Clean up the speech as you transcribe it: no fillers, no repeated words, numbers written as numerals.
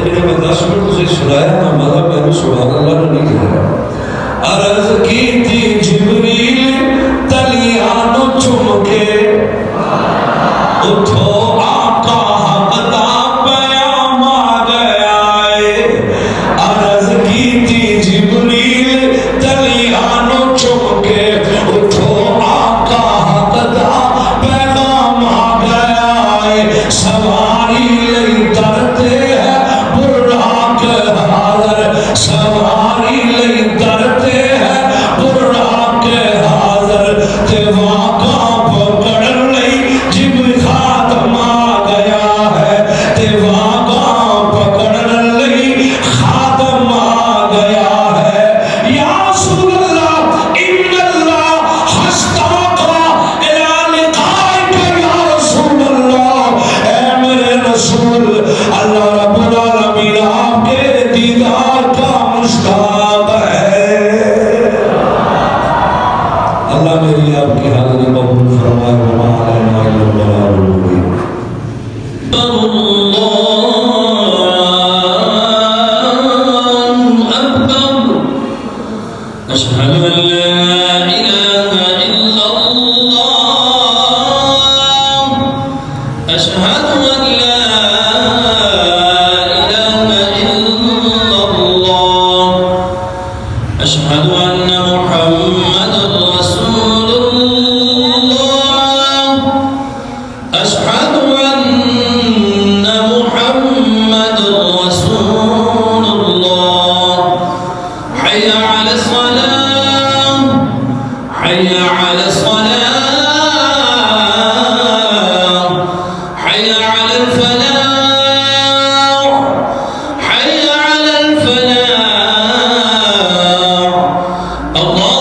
لیکن میں 10 منٹ سے سنایا نا مزہ میں نے سبحان اللہ نہیں کہا. عرض کی تھی جبریل تلیانو چم کے اٹھو آقا حق دا پیام آ گیا ہے. عرض کی تھی جبریل تلیانو چم کے اٹھو آقا حق دا پیغام آ گیا ہے. سواری لئی ترتے ہیں براق حاضر, سواری لئی ترتے ہیں براق حاضر. تے واقع پکڑ لئی جب خاتم آ گیا ہے, تے واقع پکڑ لئی خاتم آ گیا ہے. یا رسول اللہ ان اللہ حشتاقا الى لقائک یا رسول اللہ. اے میرے رسول, اللہ رب العالمین آپ کے دیدار کا مشتاق ہے. اللہ میری آپ کی حاضری قبول فرمائے. وما علینا الا البلاغ المبین. اللہ اکبر. اشہد ان لا الہ الا اللہ. اشہد ان لا الہ الا اللہ. اشہد ان محمد رسول اللہ. اشہد ان محمد رسول اللہ. حی علی الصلاة, حی علی الصلاة, حی علی الفلاح, حی علی الفلاح. اللہ